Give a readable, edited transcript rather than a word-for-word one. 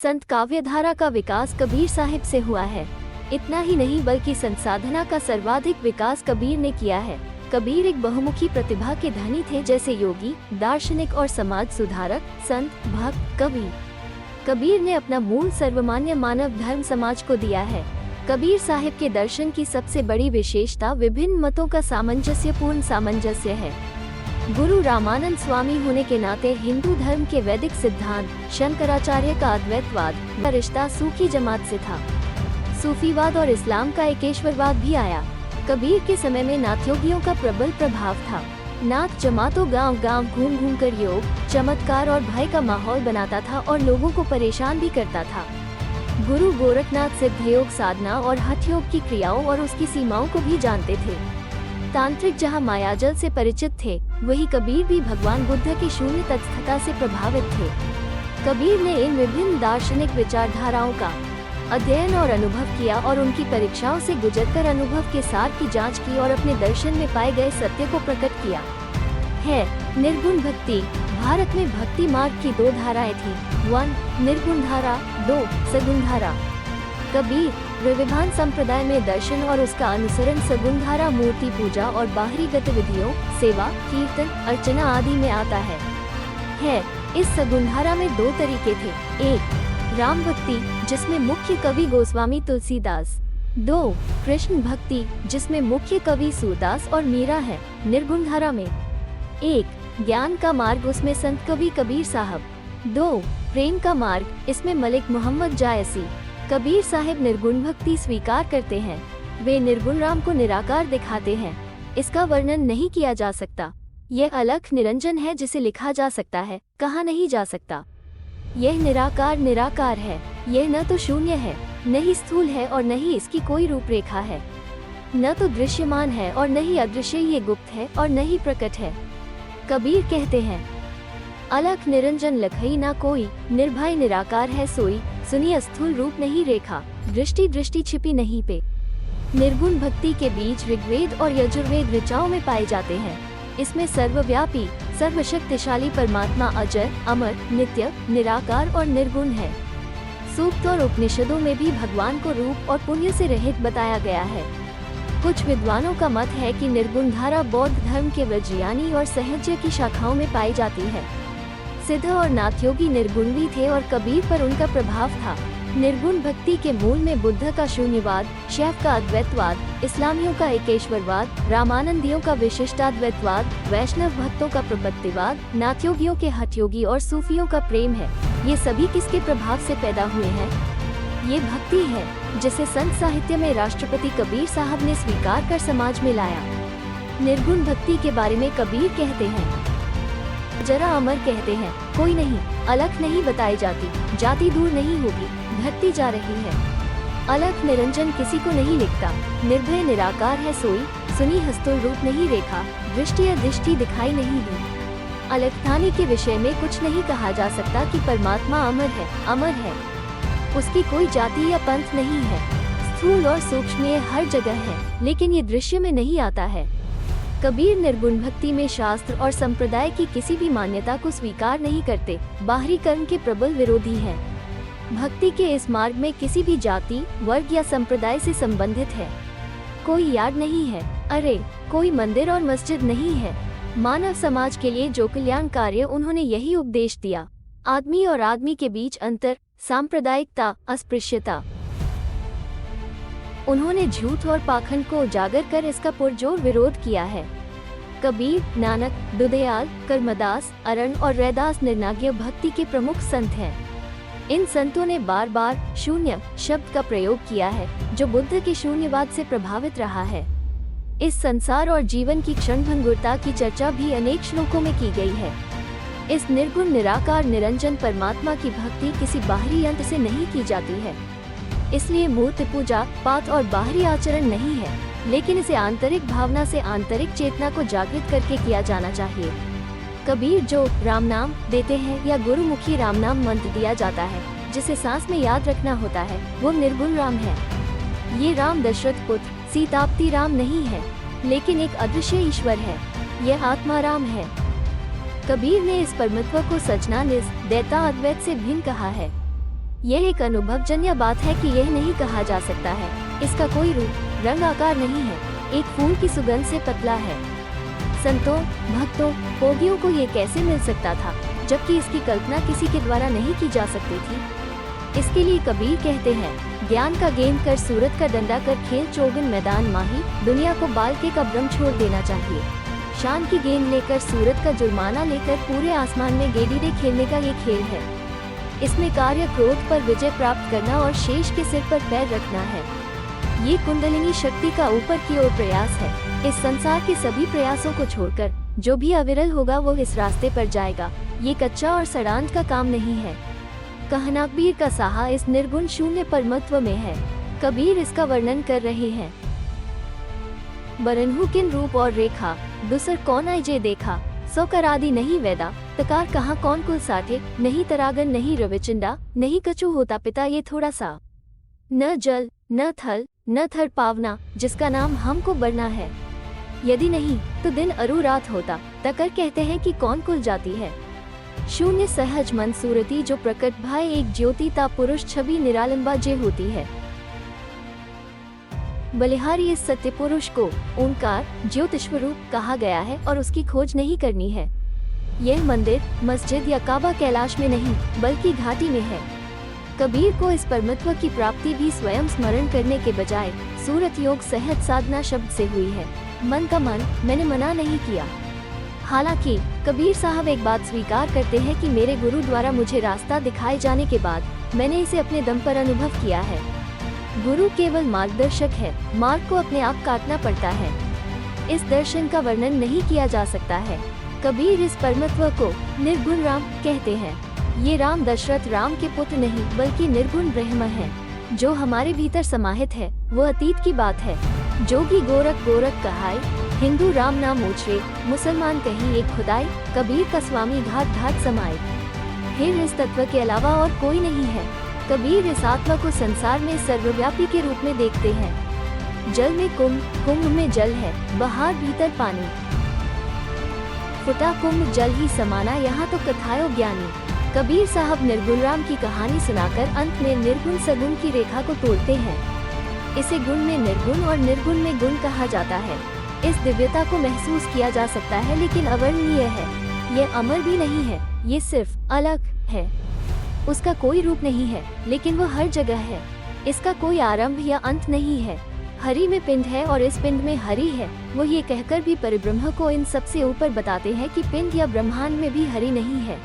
संत काव्यधारा का विकास कबीर साहिब से हुआ है। इतना ही नहीं बल्कि संत साधना का सर्वाधिक विकास कबीर ने किया है। कबीर एक बहुमुखी प्रतिभा के धनी थे, जैसे योगी, दार्शनिक और समाज सुधारक, संत, भक्त, कवि। कबीर ने अपना मूल सर्वमान्य मानव धर्म समाज को दिया है। कबीर साहिब के दर्शन की सबसे बड़ी विशेषता विभिन्न मतों का सामंजस्यपूर्ण सामंजस्य है। गुरु रामानंद स्वामी होने के नाते हिंदू धर्म के वैदिक सिद्धांत, शंकराचार्य का अद्वैतवाद का रिश्ता सूफी जमात से था। सूफीवाद और इस्लाम का एकेश्वरवाद भी आया। कबीर के समय में नाथयोगियों का प्रबल प्रभाव था। नाथ जमातों गांव-गांव घूम कर योग, चमत्कार और भय का माहौल बनाता था और लोगों को परेशान भी करता था। गुरु गोरखनाथ सिद्धयोग साधना और हठ योग की क्रियाओं और उसकी सीमाओं को भी जानते थे। तांत्रिक जहां मायाजल से परिचित थे, वही कबीर भी भगवान बुद्ध की शून्य तटस्थता से प्रभावित थे। कबीर ने इन विभिन्न दार्शनिक विचारधाराओं का अध्ययन और अनुभव किया और उनकी परीक्षाओं से गुजरकर अनुभव के सार की जांच की और अपने दर्शन में पाए गए सत्य को प्रकट किया है। निर्गुण भक्ति। भारत में भक्ति मार्ग की दो धाराएं थी, 1 निर्गुण धारा, 2 सगुण धारा। कबीर विविधान संप्रदाय में दर्शन और उसका अनुसरण सगुण धारा मूर्ति पूजा और बाहरी गतिविधियों, सेवा, कीर्तन, अर्चना आदि में आता है। इस सगुण धारा में दो तरीके थे, 1 राम भक्ति, जिसमें मुख्य कवि गोस्वामी तुलसीदास, 2 कृष्ण भक्ति, जिसमें मुख्य कवि सूरदास और मीरा है। निर्गुण धारा में 1 ज्ञान का मार्ग, उसमें संत कवि कबीर साहब, 2 प्रेम का मार्ग, इसमें मलिक मोहम्मद जायसी। कबीर साहिब निर्गुण भक्ति स्वीकार करते हैं। वे निर्गुण राम को निराकार दिखाते हैं। इसका वर्णन नहीं किया जा सकता। यह अलख निरंजन है जिसे लिखा जा सकता है, कहा नहीं जा सकता। यह निराकार निराकार है। यह न तो शून्य है, न ही स्थूल है और न ही इसकी कोई रूपरेखा है। न तो दृश्यमान है और न ही अदृश्य, ये गुप्त है और न ही प्रकट है। कबीर कहते हैं, अलख निरंजन लखई ना कोई, निर्भय निराकार है सोई, सुनी अस्थूल रूप नहीं रेखा, दृष्टि दृष्टि छिपी नहीं पे। निर्गुण भक्ति के बीज ऋग्वेद और यजुर्वेद ऋचाओं में पाए जाते हैं। इसमें सर्वव्यापी, सर्वशक्तिशाली परमात्मा अजर, अमर, नित्य, निराकार और निर्गुण है। सूक्त और उपनिषदों में भी भगवान को रूप और पुण्य से रहित बताया गया है। कुछ विद्वानों का मत है कि निर्गुण धारा बौद्ध धर्म के वज्रयानी और सहज्य की शाखाओं में पाई जाती है। सिद्ध और नाथयोगी निर्गुण भी थे और कबीर पर उनका प्रभाव था। निर्गुण भक्ति के मूल में बुद्ध का शून्यवाद, शैव का अद्वैतवाद, इस्लामियों का एकेश्वरवाद, रामानंदियों का विशिष्टाद्वैतवाद, वैष्णव भक्तों का प्रपत्तिवाद, नाथयोगियों के हठयोगी और सूफियों का प्रेम है। ये सभी किसके प्रभाव से पैदा हुए हैं? ये भक्ति है जिसे संत साहित्य में राष्ट्रपति कबीर साहब ने स्वीकार कर समाज में लाया। निर्गुण भक्ति के बारे में कबीर कहते हैं, जरा अमर कहते हैं, कोई नहीं, अलख नहीं बताई जाती, जाति दूर नहीं होगी, घटती जा रही है। अलख निरंजन किसी को नहीं लिखता, निर्भय निराकार है सोई, सुनी हस्तुल रूप नहीं रेखा, दृष्टि अदृष्टि दिखाई नहीं दी। अलखतानी के विषय में कुछ नहीं कहा जा सकता कि परमात्मा अमर है, अमर है। उसकी कोई जाति या पंथ नहीं है। स्थूल और सूक्ष्म हर जगह है, लेकिन ये दृश्य में नहीं आता है। कबीर निर्गुण भक्ति में शास्त्र और संप्रदाय की किसी भी मान्यता को स्वीकार नहीं करते, बाहरी कर्म के प्रबल विरोधी हैं। भक्ति के इस मार्ग में किसी भी जाति, वर्ग या संप्रदाय से संबंधित है। कोई याद नहीं है, अरे कोई मंदिर और मस्जिद नहीं है। मानव समाज के लिए जो कल्याण कार्य उन्होंने यही उपदेश दिया। आदमी और आदमी के बीच अंतर, सांप्रदायिकता, अस्पृश्यता। उन्होंने झूठ और पाखंड को उजागर कर इसका पुरजोर विरोध किया है। कबीर, नानक, दुदयाल, कर्मदास, अरण और रैदास निर्नाग्य भक्ति के प्रमुख संत हैं। इन संतों ने बार बार शून्य शब्द का प्रयोग किया है, जो बुद्ध के शून्यवाद से प्रभावित रहा है। इस संसार और जीवन की क्षणभंगुरता की चर्चा भी अनेक श्लोकों में की गई है। इस निर्गुण निराकार निरंजन परमात्मा की भक्ति किसी बाहरी यंत्र से नहीं की जाती है। इसलिए मूर्ति पूजा, पाठ और बाहरी आचरण नहीं है, लेकिन इसे आंतरिक भावना से आंतरिक चेतना को जागृत करके किया जाना चाहिए। कबीर जो राम नाम देते हैं या गुरुमुखी राम नाम मंत्र दिया जाता है, जिसे सांस में याद रखना होता है, वो निर्गुण राम है। ये राम दशरथ पुत्र सीतापति राम नहीं है, लेकिन एक अदृश्य ईश्वर है। यह आत्मा राम है। कबीर ने इस परमत्व को सचना निज दैता अद्वैत से भिन्न कहा है। यह एक अनुभवजन्य बात है कि यह नहीं कहा जा सकता है। इसका कोई रूप, रंग, आकार नहीं है। एक फूल की सुगंध से पतला है। संतों, भक्तों, भोगियों को ये कैसे मिल सकता था, जबकि इसकी कल्पना किसी के द्वारा नहीं की जा सकती थी। इसके लिए कबीर कहते हैं, ज्ञान का गेंद कर सूरत का डंडा कर खेल चौगन मैदान माही, दुनिया को बालके का भ्रम छोड़ देना चाहिए। शान की गेंद लेकर सूरत का जुर्माना लेकर पूरे आसमान में गेडीडे खेलने का ये खेल है। इसमें कार्य क्रोध पर विजय प्राप्त करना और शेष के सिर पर पैर रखना है। ये कुंडलिनी शक्ति का ऊपर की ओर प्रयास है। इस संसार के सभी प्रयासों को छोड़कर जो भी अविरल होगा वो इस रास्ते पर जाएगा। ये कच्चा और सड़ांत का काम नहीं है। कबीर का साहा इस निर्गुण शून्य परमत्व में है। कबीर इसका वर्णन कर रहे हैं। बरनहु किन रूप और रेखा, दूसर कौन आए जे देखा, सो करादि नहीं वेदा, तकार कहाँ कौन कुल साठे, नहीं तरागन नहीं रविचंडा, नहीं कछु होता पिता ये थोड़ा सा। न जल, न थल, न थर पावना, जिसका नाम हमको बढ़ना है। यदि नहीं तो दिन अरु रात होता, तकर कहते हैं कि कौन कुल जाती है। शून्य सहज मन सूरती जो प्रकट भाई एक ज्योति ता पुरुष छवि निरालंबा जे होती है। बलिहारी इस सत्य पुरुष को ओंकार ज्योतिष्वरूप कहा गया है और उसकी खोज नहीं करनी है। यह मंदिर, मस्जिद या काबा कैलाश में नहीं बल्कि घाटी में है। कबीर को इस परमत्व की प्राप्ति भी स्वयं स्मरण करने के बजाय सूरत योग सहज साधना शब्द से हुई है। मन का मन, मैंने मना नहीं किया। हालांकि कबीर साहब एक बात स्वीकार करते हैं कि मेरे गुरु द्वारा मुझे रास्ता दिखाए जाने के बाद मैंने इसे अपने दम पर अनुभव किया है। गुरु केवल मार्गदर्शक है, मार्ग को अपने आप काटना पड़ता है। इस दर्शन का वर्णन नहीं किया जा सकता है। कबीर इस परमत्व को निर्गुण राम कहते हैं। ये राम दशरथ राम के पुत्र नहीं बल्कि निर्गुण ब्रह्म है, जो हमारे भीतर समाहित है। वो अतीत की बात है। जोगी गोरख गोरख कहाय, हिंदू राम नाम उछरे, मुसलमान कहीं एक खुदाई, कबीर का स्वामी घाट घाट समाये। फिर इस तत्व के अलावा और कोई नहीं है। कबीर इस आत्मा को संसार में सर्वव्यापी के रूप में देखते हैं। जल में कुंभ, कुंभ में जल है, बाहर भीतर पानी। फुटा कुंभ जल ही समाना, यहाँ तो कथायो ज्ञानी। कबीर साहब निर्गुण राम की कहानी सुनाकर अंत में निर्गुण सगुण की रेखा को तोड़ते हैं। इसे गुण में निर्गुण और निर्गुण में गुण कहा जाता है। इस दिव्यता को महसूस किया जा सकता है, लेकिन अवर्णनीय है। यह अमर भी नहीं है, ये सिर्फ अलग है। उसका कोई रूप नहीं है, लेकिन वो हर जगह है। इसका कोई आरंभ या अंत नहीं है। हरि में पिंड है और इस पिंड में हरि है। वो ये कहकर भी परिब्रह्म को इन सबसे ऊपर बताते हैं कि पिंड या ब्रह्मांड में भी हरि नहीं है।